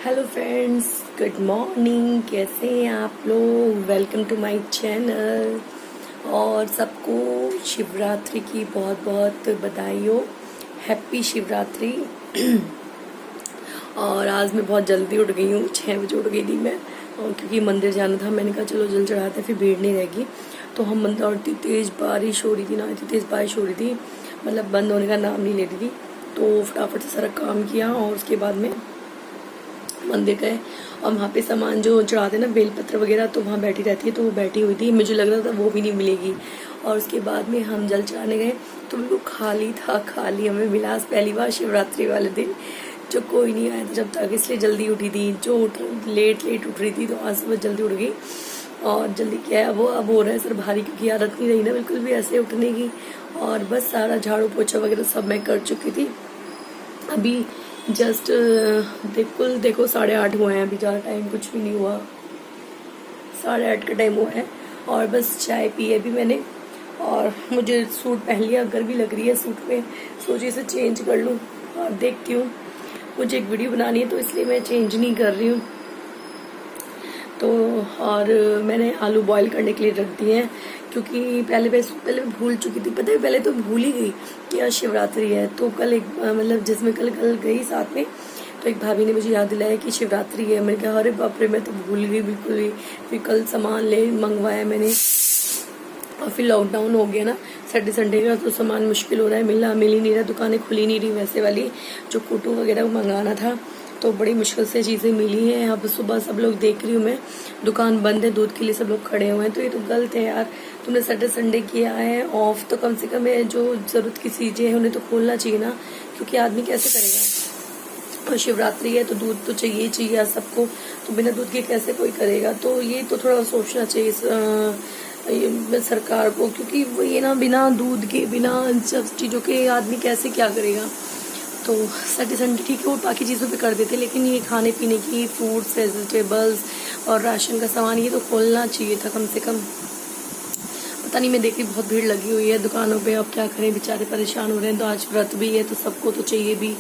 Hello friends, good morning. कैसे हैं आप लोग? Welcome to my channel. और सबको शिवरात्रि की बहुत बहुत बधाई हो। हैप्पी शिवरात्रि। और आज मैं बहुत जल्दी उठ गई हूँ, 6 बजे उठ गई थी मैं। और क्योंकि मंदिर जाना था, मैंने कहा चलो जल चढ़ाते, फिर भीड़ नहीं रहेगी। तो हम मंदिर, और इतनी तेज़ बारिश हो रही थी ना, इतनी तेज़ बारिश हो रही थी, मतलब बंद होने का नाम नहीं ले रही थी। तो फटाफट से सारा काम किया और उसके बाद में मंदिर गए। और वहाँ पे सामान जो चढ़ाते ना, बेलपत्र वगैरह, तो वहाँ बैठी रहती है, तो वो बैठी हुई थी। मुझे लग रहा था वो भी नहीं मिलेगी। और उसके बाद में हम जल चढ़ाने गए तो बिल्कुल खाली था, खाली हमें मिला। पहली बार शिवरात्रि वाले दिन जो कोई नहीं आया था जब तक, इसलिए जल्दी उठी थी। जो लेट उठ रही थी, तो आज सुबह जल्दी उठ गई। और जल्दी क्या है, वो अब हो रहा है सर भारी, क्योंकि आदत नहीं रही ना बिल्कुल भी ऐसे उठने की। और बस सारा झाड़ू पोछा वगैरह सब मैं कर चुकी थी। अभी जस्ट बिल्कुल देखो 8:30 हुए हैं, अभी ज़्यादा टाइम कुछ भी नहीं हुआ, 8:30 का टाइम हुआ है। और बस चाय पी है अभी मैंने। और मुझे सूट पहन लिया, गर्मी लग रही है सूट में, सोची इसे चेंज कर लूँ। और देखती हूँ, मुझे एक वीडियो बनानी है तो इसलिए मैं चेंज नहीं कर रही हूँ। तो और मैंने आलू बॉईल करने के लिए रख दिए हैं, क्योंकि पहले मैं भूल चुकी थी। पता है, पहले तो भूल ही गई कि आज शिवरात्रि है। तो कल एक मतलब जिसमें कल गई साथ में, तो एक भाभी ने मुझे याद दिलाया कि शिवरात्रि है। मैंने कहा अरे बाप रे, मैं तो भूल गई बिल्कुल ही। फिर कल सामान मंगवाया मैंने। और फिर लॉकडाउन हो गया ना, सैटरडे संडे का, तो सामान मुश्किल हो रहा है, मिल ही नहीं रहा, दुकानें खुली नहीं रही वैसे वाली, जो कुटू वगैरह मंगाना था। तो बड़ी मुश्किल से चीज़ें मिली हैं। अब सुबह सब लोग देख रही हूँ मैं, दुकान बंद है, दूध के लिए सब लोग खड़े हुए हैं। तो ये तो गलत है यार, तुमने सैटरडे संडे किया है ऑफ, तो कम से कम जो ज़रूरत की चीज़ें हैं उन्हें तो खोलना चाहिए ना, क्योंकि आदमी कैसे करेगा। और शिवरात्रि है तो दूध तो चाहिए ही चाहिए सबको, तो बिना दूध के कैसे कोई करेगा। तो ये तो थोड़ा सोचना चाहिए सरकार को, क्योंकि वो ये ना, बिना दूध के, बिना सब चीज़ों के आदमी कैसे क्या करेगा। तो सैटरडे संडे ठीक है, वो बाकी चीज़ों पे कर देते, लेकिन ये खाने पीने की, फ्रूट्स, वेजिटेबल्स और राशन का सामान, ये तो खोलना चाहिए था कम से कम। पता नहीं, मैं देखी बहुत भीड़ लगी हुई है दुकानों पे। अब क्या करें, बेचारे परेशान हो रहे हैं। तो आज व्रत भी है तो सबको तो चाहिए भी,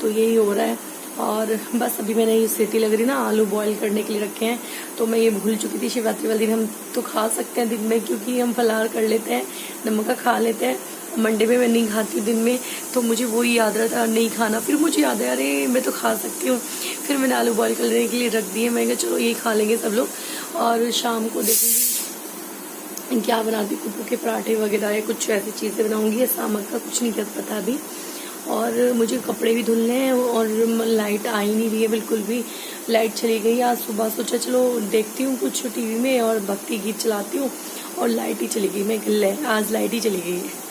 तो यही हो रहा है। और बस अभी मैंने ये सीटी लग रही ना, आलू बॉईल करने के लिए रखे हैं। तो मैं ये भूल चुकी थी, शिवरात्रि वाले दिन हम तो खा सकते हैं दिन में, क्योंकि हम फलाहार कर लेते हैं, नमक का खा लेते हैं। मंडे में मैं नहीं खाती दिन में, तो मुझे वही याद रहता नहीं खाना। फिर मुझे याद है, अरे मैं तो खा सकती हूँ। फिर मैंने आलू बॉईल करने के लिए रख दिए। मैं कहा चलो यही खा लेंगे सब लोग, और शाम को देखूँगी क्या बनाती, कुप्पू के पराठे वगैरह या कुछ ऐसी चीज़ें बनाऊंगी, या सामक का कुछ नहीं कर पता अभी। और मुझे कपड़े भी धुलने हैं, और लाइट आ ही नहीं रही है बिल्कुल भी, लाइट चली गई आज सुबह। सोचा चलो देखती हूँ कुछ टीवी में और भक्ति गीत चलाती हूँ, और लाइट ही चली गई। मैं ले आज लाइट ही चली गई है।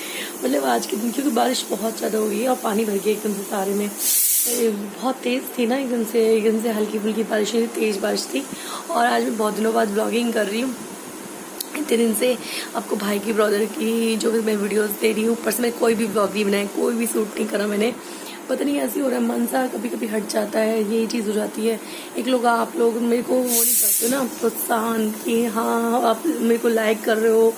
मतलब आज के दिन, क्योंकि बारिश बहुत ज़्यादा हो गई है और पानी भर गया एकदम से सारे में। बहुत तेज़ थी ना, एकदम से हल्की फुल्की बारिश नहीं, तेज़ बारिश थी। और आज मैं बहुत दिनों बाद ब्लॉगिंग कर रही हूँ, इतने दिन से आपको भाई की ब्रदर की जो मैं वीडियोस दे रही हूँ। ऊपर से मैं कोई भी ब्लॉग नहीं बनाया, कोई भी शूट नहीं करा मैंने। पता नहीं ऐसे हो रहा है, मन सा कभी कभी हट जाता है, यही चीज़ हो जाती है। एक लोग, आप लोग मेरे को वो नहीं करते हो ना प्रोत्साहन, कि हाँ आप मेरे को लाइक कर रहे हो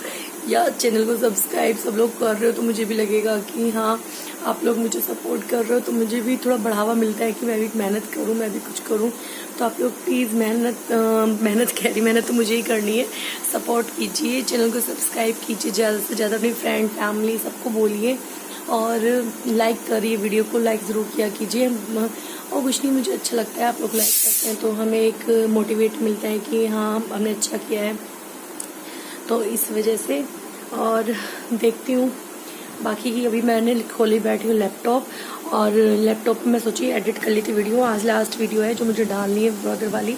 या चैनल को सब्सक्राइब सब लोग कर रहे हो, तो मुझे भी लगेगा कि हाँ आप लोग मुझे सपोर्ट कर रहे हो, तो मुझे भी थोड़ा बढ़ावा मिलता है कि मैं भी मेहनत करूँ, मैं भी कुछ करूँ। तो आप लोग प्लीज़ मेहनत तो मुझे ही करनी है। सपोर्ट कीजिए, चैनल को सब्सक्राइब कीजिए, ज़्यादा से ज़्यादा अपनी फ्रेंड फैमिली सबको बोलिए, और लाइक करिए, वीडियो को लाइक ज़रूर किया कीजिए। और कुछ नहीं, मुझे अच्छा लगता है आप लोग लाइक करते हैं, तो हमें एक मोटिवेट मिलता है कि हाँ हमने अच्छा किया है, तो इस वजह से। और देखती हूँ बाकी की। अभी मैंने खोली बैठी हूँ लैपटॉप, और लैपटॉप पे मैं सोची एडिट कर ली थी वीडियो। आज लास्ट वीडियो है जो मुझे डालनी है ब्रदर वाली,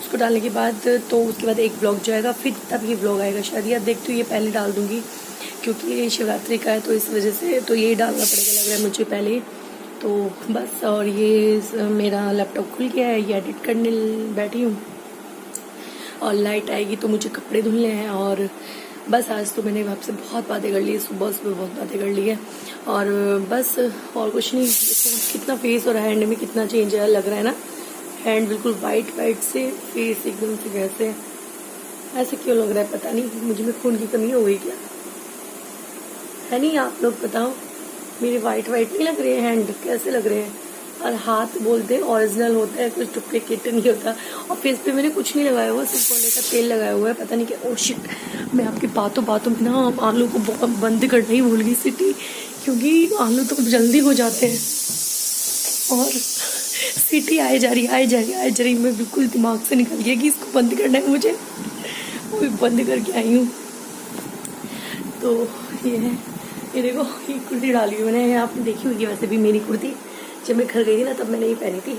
उसको डालने के बाद तो उसके बाद एक ब्लॉग जाएगा, फिर तब ये ब्लॉग आएगा शायद, या देखती हूँ ये पहले डाल दूँगी, क्योंकि ये शिवरात्रि का है तो इस वजह से तो ये डालना पड़ेगा लग रहा है मुझे पहले। तो बस, और ये मेरा लैपटॉप खुल गया है, ये एडिट करने बैठी हूँ। और लाइट आएगी तो मुझे कपड़े धुलने हैं। और बस आज तो मैंने आपसे बहुत बातें कर ली है, सुबह बहुत बातें कर ली है। और बस, और कुछ नहीं। देखो कितना फेस और हैंड में कितना चेंज है, लग रहा है ना, हैंड बिल्कुल वाइट से, फेस एकदम से कैसे ऐसे क्यों लग रहा है पता नहीं, मुझे में खून की कमी हो गई क्या है। नहीं आप लोग बताओ, मेरे वाइट नहीं लग रहे हैं हैंड, कैसे लग रहे हैं और हाथ बोलते ओरिजिनल होता है, कुछ डुप्लीकेट नहीं होता। और फेस पे मैंने कुछ नहीं लगाया हुआ, सिर्फ बोले का तेल लगाया हुआ है, पता नहीं क्या। ओ शिट, मैं आपकी बातों बातों में ना आलू को बंद करना ही भूल गई सीटी, क्योंकि आलू तो जल्दी हो जाते हैं और सीटी आए जा रही आए जा रही आए जा रही। मैं बिल्कुल दिमाग से निकल गया कि इसको बंद करना है मुझे, वो भी बंद करके आई हूँ। तो ये है, ये देखो ये कुर्ती डाली हुई मैंने, आपने देखी होगी वैसे भी मेरी कुर्ती, जब मैं घर गई थी ना तब मैंने ये पहनी थी।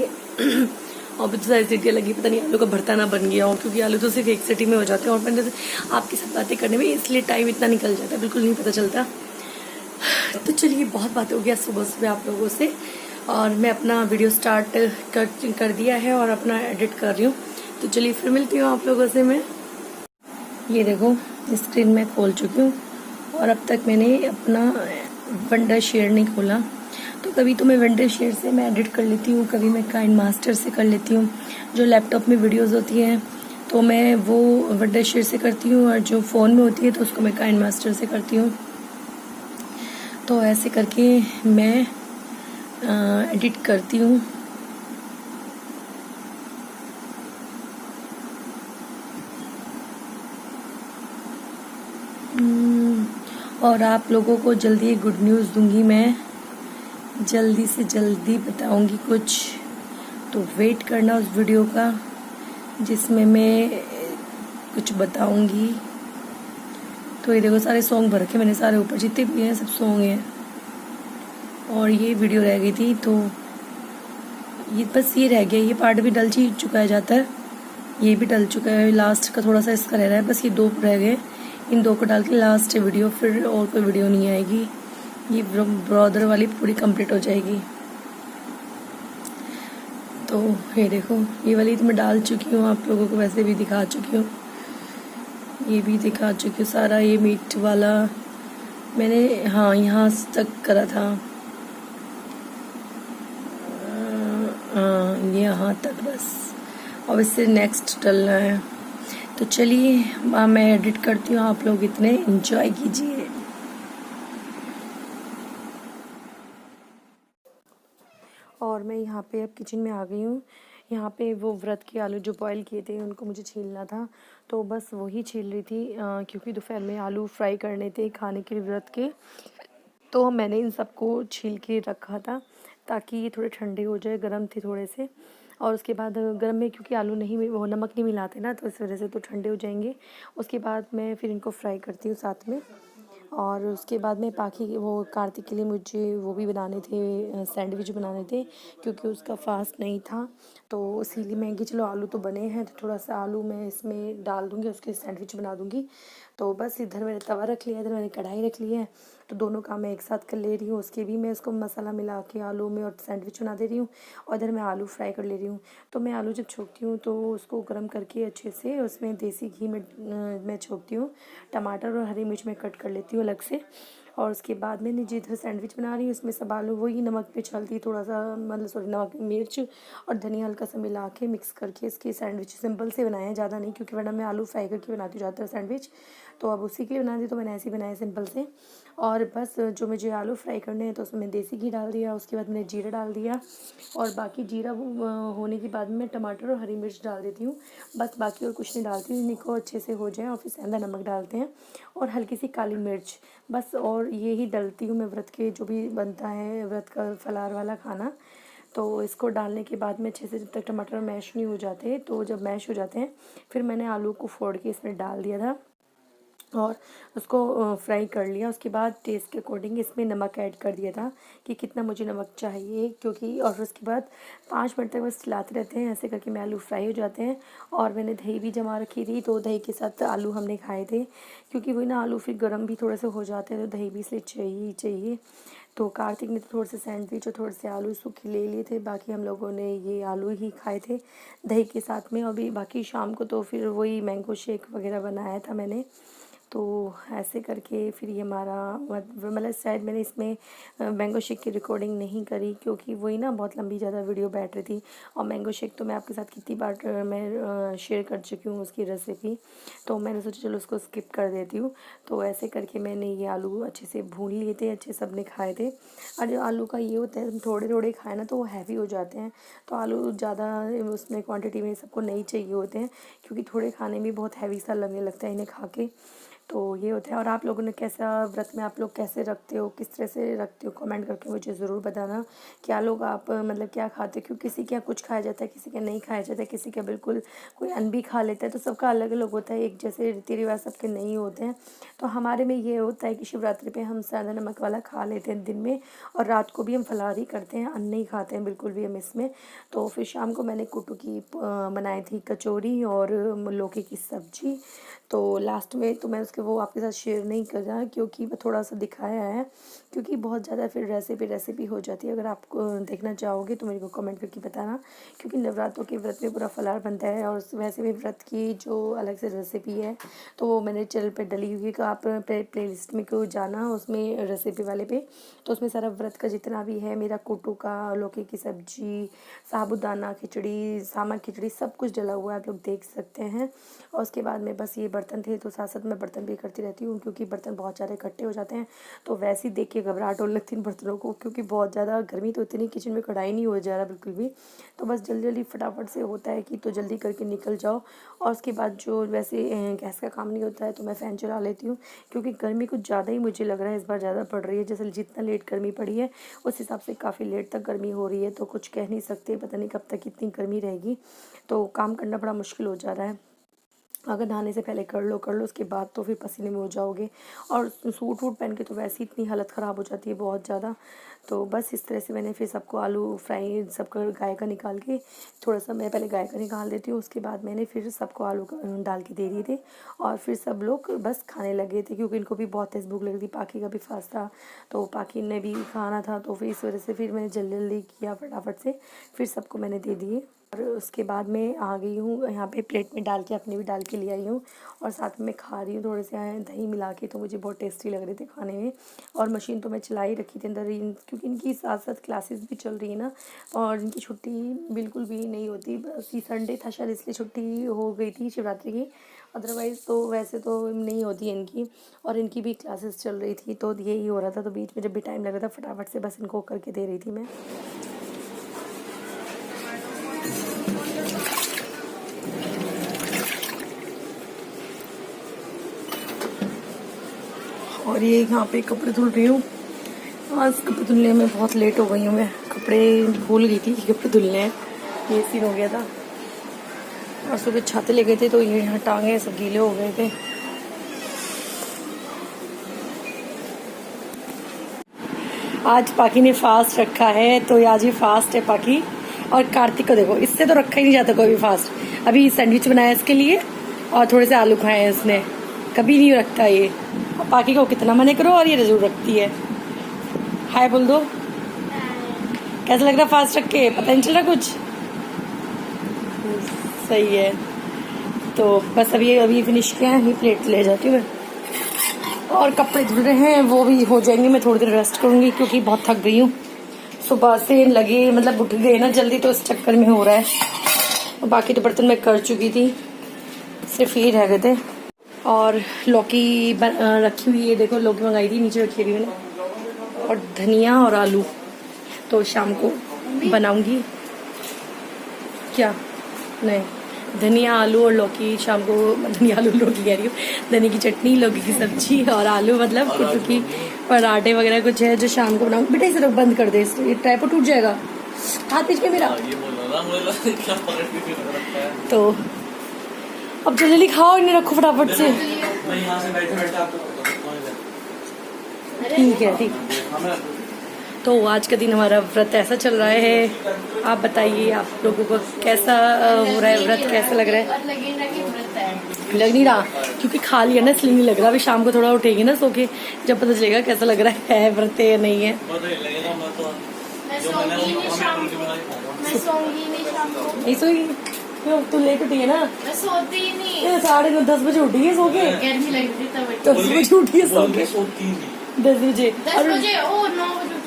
और भी तो सारी सीटियाँ लगी, पता नहीं आलू का भरता ना बन गया हो, क्योंकि आलू तो सिर्फ एक सीटी में हो जाते हैं। और मैंने आपके साथ बातें करने में इसलिए टाइम इतना निकल जाता है, बिल्कुल नहीं पता चलता। तो चलिए बहुत बात हो गया सुबह सुबह आप लोगों से, और मैं अपना वीडियो स्टार्ट कर दिया है और अपना एडिट कर रही हूँ। तो चलिए फिर मिलती हूँ आप लोगों से मैं। ये देखो स्क्रीन मैं खोल चुकी हूँ और अब तक मैंने अपना वंडर शेयर नहीं खोला। तो कभी तो मैं वंडर शेयर से मैं एडिट कर लेती हूँ, कभी मैं काइंड मास्टर से कर लेती हूँ। जो लैपटॉप में वीडियोस होती हैं तो मैं वो वंडर शेयर से करती हूँ, और जो फ़ोन में होती है तो उसको मैं काइंड मास्टर से करती हूँ। तो ऐसे करके मैं एडिट करती हूँ। और आप लोगों को जल्दी गुड न्यूज़ दूंगी मैं, जल्दी से जल्दी बताऊंगी कुछ। तो वेट करना उस वीडियो का जिसमें मैं कुछ बताऊंगी। तो ये देखो सारे सॉन्ग भर रखे मैंने, सारे ऊपर जितने भी हैं सब सॉन्ग हैं, और ये वीडियो रह गई थी। तो ये बस ये रह गया, ये पार्ट भी डल चुका है ज़्यादातर, ये भी डल चुका है, लास्ट का थोड़ा सा इसका रह रहा है, बस ये 2 रह गए। इन 2 को डाल के लास्ट वीडियो, फिर और कोई वीडियो नहीं आएगी, ये ब्रदर वाली पूरी कंप्लीट हो जाएगी। तो ये देखो ये वाली तो मैं डाल चुकी हूँ, आप लोगों को वैसे भी दिखा चुकी हूँ, ये भी दिखा चुकी हूँ सारा। ये मीट वाला मैंने हाँ यहाँ तक करा था, हाँ यहाँ तक बस, अब इससे नेक्स्ट डलना है। तो चलिए मैं एडिट करती हूँ, आप लोग इतने एंजॉय कीजिए। और मैं यहाँ पे अब किचन में आ गई हूँ। यहाँ पे वो व्रत के आलू जो बॉईल किए थे उनको मुझे छीलना था, तो बस वही छील रही थी, क्योंकि दोपहर में आलू फ्राई करने थे खाने के लिए व्रत के। तो मैंने इन सबको छील के रखा था ताकि ये थोड़े ठंडे हो जाए, गर्म थे थोड़े से। और उसके बाद गर्म में क्योंकि आलू नहीं वो नमक नहीं मिलाते ना, तो इस वजह से तो ठंडे हो जाएंगे। उसके बाद मैं फिर इनको फ्राई करती हूँ साथ में। और उसके बाद में बाकी वो कार्तिक के लिए मुझे वो भी बनाने थे, सैंडविच बनाने थे, क्योंकि उसका फास्ट नहीं था। तो इसीलिए मैं कि चलो आलू तो बने हैं तो थोड़ा सा आलू मैं इसमें डाल दूँगी, उसके सैंडविच बना दूँगी। तो बस इधर मैंने तवा रख लिया है, इधर मैंने कढ़ाई रख ली है, तो दोनों काम मैं एक साथ कर ले रही हूँ। उसके भी मैं इसको मसाला मिला के आलू में और सैंडविच बना दे रही हूँ, और इधर मैं आलू फ्राई कर ले रही हूँ। तो मैं आलू जब छोकती हूँ तो उसको गर्म करके अच्छे से उसमें देसी घी में मैं छोकती हूँ। टमाटर और हरी मिर्च मैं कट कर लेती हूँ अलग से। और उसके बाद मैंने जिधर सैंडविच बना रही हूँ उसमें सब आलू वही नमक पे हल्दी थोड़ा सा, मतलब सॉरी नमक मिर्च और धनिया हल्का सा मिला के मिक्स करके इसके सैंडविच सिंपल से बनाए हैं, ज़्यादा नहीं, क्योंकि वरना मैं आलू फ्राई करके बनाती हूँ ज़्यादातर सैंडविच। तो अब उसी के लिए बना दी, तो मैंने ऐसे ही बनाया सिंपल से। और बस जो मुझे आलू फ्राई करने हैं तो उसमें देसी घी डाल दिया, उसके बाद मैंने जीरा डाल दिया, और बाकी जीरा होने के बाद मैं टमाटर और हरी मिर्च डाल देती हूँ, बस बाकी और कुछ नहीं डालती हूँ। इनको अच्छे से हो जाए और फिर सेंधा नमक डालते हैं और हल्की सी काली मिर्च, बस। और ये ही डलती हूँ मैं व्रत के जो भी बनता है व्रत का फलार वाला खाना। तो इसको डालने के बाद में अच्छे से जब तक टमाटर मैश नहीं हो जाते, तो जब मैश हो जाते हैं फिर मैंने आलू को फोड़ के इसमें डाल दिया था और उसको फ्राई कर लिया। उसके बाद टेस्ट के अकॉर्डिंग इसमें नमक ऐड कर दिया था कि कितना मुझे नमक चाहिए, क्योंकि और उसके बाद 5 मिनट तक बस चलाते रहते हैं, ऐसे करके मैं आलू फ्राई हो जाते हैं। और मैंने दही भी जमा रखी थी, तो दही के साथ आलू हमने खाए थे, क्योंकि वही ना आलू फिर गर्म भी थोड़े से हो जाते हैं, तो दही भी इसलिए चाहिए ही चाहिए। तो कार्तिक ने तो थोड़े से सैंडविच और थोड़े से आलू सूखे ले लिए थे, बाकी हम लोगों ने ये आलू ही खाए थे दही के साथ में। अभी बाकी शाम को तो फिर वही मैंगो शेक वगैरह बनाया था मैंने। तो ऐसे करके फिर ये हमारा मतलब शायद मैंने इसमें मैंगो शेक की रिकॉर्डिंग नहीं करी, क्योंकि वही ना बहुत लंबी ज़्यादा वीडियो बैठ रही थी। और मैंगो शेक तो मैं आपके साथ कितनी बार मैं शेयर कर चुकी हूँ उसकी रेसिपी, तो मैंने सोचा चलो उसको स्किप कर देती हूँ। तो ऐसे करके मैंने ये आलू अच्छे से भून लिए थे, अच्छे सबने खाए थे। और जो आलू का ये होता है थोड़े थोड़े खाए ना तो वो हैवी हो जाते हैं, तो आलू ज़्यादा उसमें क्वांटिटी में सबको नहीं चाहिए होते हैं, क्योंकि थोड़े खाने में बहुत हैवी सा लगने लगता है इन्हें खा के। तो ये होता है। और आप लोगों ने कैसा व्रत में आप लोग कैसे रखते हो, किस तरह से रखते हो, कमेंट करके मुझे ज़रूर बताना। क्या लोग आप मतलब क्या खाते हो, क्योंकि किसी के यहाँ कुछ खाया जाता है, किसी के नहीं खाया जाता है, किसी के बिल्कुल कोई अन्न भी खा लेता है, तो सबका अलग अलग होता है, एक जैसे रीति रिवाज सबके नहीं होते हैं। तो हमारे में ये होता है कि शिवरात्रि पे हम सादा नमक वाला खा लेते हैं दिन में, और रात को भी हम फलाहार ही करते हैं, अन्न नहीं खाते हैं बिल्कुल भी हम इसमें। तो फिर शाम को मैंने कुट्टू की बनाई थी कचौरी और लौकी की सब्जी। तो लास्ट में तो मैं उसके वो आपके साथ शेयर नहीं कर रहा, क्योंकि मैं थोड़ा सा दिखाया है, क्योंकि बहुत ज़्यादा फिर रेसिपी हो जाती है। अगर आप देखना चाहोगे तो मेरे को कमेंट करके बताना, क्योंकि नवरात्रों के व्रत में पूरा फलाहार बनता है। और वैसे भी व्रत की जो अलग से रेसिपी है तो वो मैंने चैनल पे डली हुई है, तो आप प्लेलिस्ट में को जाना उसमें रेसिपी वाले पे, तो उसमें सारा व्रत का जितना भी है, मेरा कुट्टू का, लौकी की सब्जी, साबूदाना खिचड़ी, सामा खिचड़ी, सब कुछ डला हुआ है, आप लोग देख सकते हैं। और उसके बाद में बस ये बर्तन थे, तो साथ साथ मैं बर्तन भी करती रहती हूँ, क्योंकि बर्तन बहुत सारे इकट्ठे हो जाते हैं, तो वैसे ही देख के घबराहट होने लगती है इन बर्तनों को, क्योंकि बहुत ज़्यादा गर्मी तो इतनी किचन में कढ़ाई नहीं हो जा रहा बिल्कुल भी। तो बस जल्दी जल्दी फटाफट से होता है कि तो जल्दी करके निकल जाओ। और उसके बाद जो वैसे गैस का काम नहीं होता है तो मैं फ़ैन चला लेती हूँ, क्योंकि गर्मी कुछ ज़्यादा ही मुझे लग रहा है इस बार ज़्यादा पड़ रही है। जैसे जितना लेट गर्मी पड़ी है उस हिसाब से काफ़ी लेट तक गर्मी हो रही है, तो कुछ कह नहीं सकते, पता नहीं कब तक इतनी गर्मी रहेगी। तो काम करना बड़ा मुश्किल हो जा रहा है। अगर नहाने से पहले कर लो उसके बाद तो फिर पसीने में हो जाओगे। और सूट वूट पहन के तो वैसे ही इतनी हालत ख़राब हो जाती है बहुत ज़्यादा। तो बस इस तरह से मैंने फिर सबको आलू फ्राई सबका गाय का निकाल के, थोड़ा सा मैं पहले गाय का निकाल देती हूँ, उसके बाद मैंने फिर सबको आलू का डाल के दे दिए थे। और फिर सब लोग बस खाने लगे थे, क्योंकि इनको भी बहुत तेज़ भूख लगी थी, पाखी का भी फास्ट था, तो पाखी ने भी खाना था। तो फिर इस वजह से फिर मैंने जल्दी जल्दी किया फटाफट से, फिर सबको मैंने दे दिए। और उसके बाद मैं आ गई हूँ यहाँ पे, प्लेट में डाल के अपने भी डाल के ले आई हूँ, और साथ में खा रही हूँ थोड़े से दही मिला के, तो मुझे बहुत टेस्टी लग रहे थे खाने में। और मशीन तो मैं चला ही रखी थी अंदर, क्योंकि इनकी साथ साथ क्लासेस भी चल रही है ना, और इनकी छुट्टी बिल्कुल भी नहीं होती। बस ये संडे था शायद इसलिए छुट्टी हो गई थी शिवरात्रि की, अदरवाइज़ तो वैसे तो नहीं होती है इनकी। और इनकी भी क्लासेस चल रही थी, तो यही हो रहा था। तो बीच में जब भी टाइम लग रहा था फटाफट से बस इनको करके दे रही थी मैं। और ये यहाँ पे कपड़े धुल रही हूँ। आज कपड़े धुलने में बहुत लेट हो गई हूँ मैं, कपड़े भूल गई थी कि कपड़े धुलने हैं, ये सीन हो गया था। और सुबह छाते ले गए थे तो ये यहाँ टांगे सब गीले हो गए थे। आज पाकी ने फास्ट रखा है, तो आज ये फास्ट है पाकी। और कार्तिक को देखो, इससे तो रखा ही नहीं जाता कोई भी फास्ट। अभी सैंडविच बनाया इसके लिए और थोड़े से आलू खाए हैं इसने, कभी नहीं रखता ये। और पाकी को कितना मना करो और ये जरूर रखती है। हाय बोल दो, कैसा लग रहा फास्ट रख के, पता नहीं चल रहा कुछ? सही है। तो बस अभी फिनिश किया है, अभी प्लेट ले जाती हूँ मैं। और कपड़े धुल रहे हैं, वो भी हो जाएंगे, मैं थोड़ी देर रेस्ट करूंगी, क्योंकि बहुत थक गई हूँ सुबह से। लगे मतलब उठ गए ना जल्दी, तो इस चक्कर में हो रहा है। बाकी तो बर्तन मैं कर चुकी थी, सिर्फ ये रह गए थे। और लौकी रखी हुई है, देखो लौकी मंगाई थी, नीचे रखी हुई मैंने। और धनिया और आलू तो शाम को बनाऊंगी। क्या नहीं, धनिया आलू और लौकी शाम को, धनिया आलू लौकी कह रही हूँ, धनिया की चटनी, लौकी की सब्जी और आलू मतलब कुछ की पराठे वगैरह कुछ है जो शाम को बनाऊंगी। बेटा इसे रख, बंद कर दे, ये ट्राइपॉड टूट जाएगा, हाथ पीछे मेरा। तो अब जल्दी खाओ, इन्हें रखो फटाफट से। ठीक है, ठीक। तो आज का दिन हमारा व्रत ऐसा चल रहा है। आप बताइए आप लोगों को कैसा हो रहा है व्रत, कैसा लग रहा है? लग नहीं रहा, क्योंकि खा लिया ना इसलिए नहीं लग रहा। अभी शाम को थोड़ा उठेगी ना सो के, जब पता चलेगा कैसा लग रहा है व्रत है या नहीं है। नहीं सोएगी? क्यों तू लेट उठी है ना? मैं सोती ही नहीं। 9:30 10 बजे उठी है सो के? गर्मी लग रही तब 10 बजे उठी है सो के? 10 बजे 10 बजे। ओ 9 बजे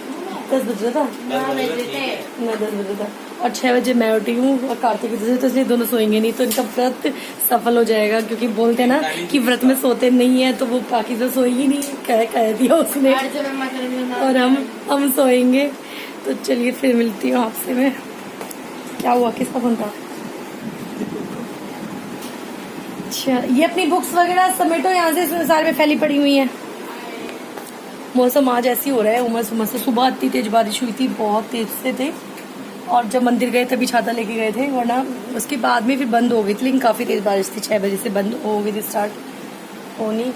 10 बजे था 9 बजे थे। मैं 10 बजे था और 6 बजे मैं उठी हूँ और कार्तिक की वजह से, तो इसलिए दोनों सोएंगे नहीं, तो इनका व्रत सफल हो जाएगा, क्योंकि बोलते हैं ना कि व्रत में सोते नहीं है, तो वो बाकी तो सोएगी नहीं, कह दिया उसने, और हम सोएंगे। तो चलिए फिर मिलती हूँ आपसे मैं। क्या हुआ, किसका फोन था? अच्छा, ये अपनी बुक्स वगैरह समेटो यहाँ से, इसमें सारे में फैली पड़ी हुई है। मौसम आज ऐसी हो रहा है, उमस उमस से। सुबह इतनी तेज बारिश हुई थी, बहुत तेज से थे, और जब मंदिर गए तभी छाता लेके गए थे, वरना उसके बाद में फिर बंद हो गई थी, लेकिन काफ़ी तेज बारिश थी। 6 बजे से बंद हो गई थी स्टार्ट होनी।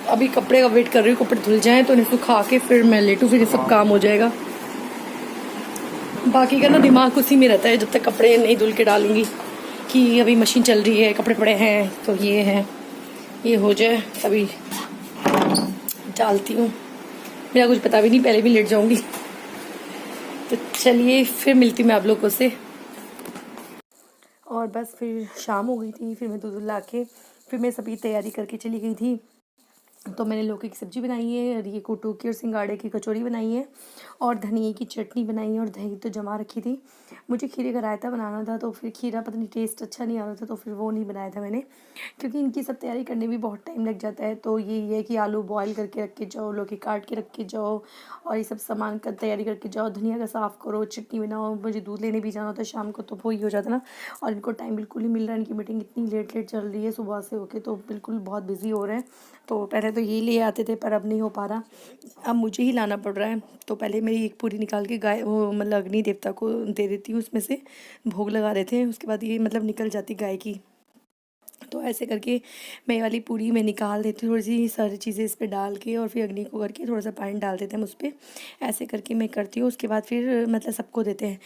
अभी कपड़े का वेट कर रही हूँ, कपड़े धुल जाएं तो इन्हें सुखा के फिर मैं लेटूँ, फिर ये सब काम हो जाएगा। बाकी का ना दिमाग उसी में रहता है जब तक कपड़े नहीं धुल के डालूंगी, कि अभी मशीन चल रही है, कपड़े पड़े हैं, तो ये है, ये हो जाए तभी डालती हूँ। मेरा कुछ पता भी नहीं, पहले भी लेट जाऊंगी। तो चलिए फिर मिलती हूँ मैं आप लोगों से। और बस फिर शाम हो गई थी, फिर मैं दूध ला के फिर मैं सभी तैयारी करके चली गई थी। तो मैंने लौकी की सब्ज़ी बनाई है, और ये कोटू की और सिंगाड़े की कचौरी बनाई है, और धनिए की चटनी बनाई है, और दही तो जमा रखी थी। मुझे खीरे का रायता बनाना था, तो फिर खीरा पता नहीं टेस्ट अच्छा नहीं आ रहा था, तो फिर वो नहीं बनाया था मैंने, क्योंकि इनकी सब तैयारी करने में बहुत टाइम लग जाता है। तो ये है कि आलू बॉयल करके रख के जाओ, लौकी काट के रख के जाओ, और ये सब सामान का तैयारी करके जाओ, धनिया का साफ़ करो, चटनी बनाओ, मुझे दूध लेने भी जाना था शाम को, तो वही हो जाता ना। और इनको टाइम बिल्कुल नहीं मिल रहा है, इनकी मीटिंग इतनी लेट चल रही है सुबह से होके, तो बिल्कुल बहुत बिजी हो रहे हैं। तो पहले तो ये ले आते थे, पर अब नहीं हो पा रहा, अब मुझे ही लाना पड़ रहा है। तो पहले मेरी एक पूरी निकाल के गाय वो मतलब अग्नि देवता को दे देती हूँ, उसमें से भोग लगा देते हैं, उसके बाद ये मतलब निकल जाती गाय की। तो ऐसे करके मैं ये वाली पूरी मैं निकाल देती हूँ, थोड़ी सी सारी चीज़ें इस पर डाल के, और फिर अग्नि को करके थोड़ा सा पानी डाल देते हैं उस पर। ऐसे करके मैं करती हूँ, उसके बाद फिर मतलब सबको देते हैं।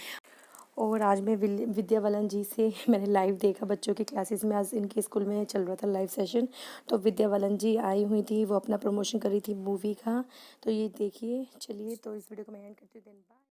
और आज मैं विद्या बालन जी से मैंने लाइव देखा, बच्चों की क्लासेस में आज इनके स्कूल में चल रहा था लाइव सेशन। तो विद्या बालन जी आई हुई थी, वो अपना प्रमोशन कर रही थी मूवी का, तो ये देखिए। चलिए तो इस वीडियो को मैं एंड करती हूँ, दिन बाय।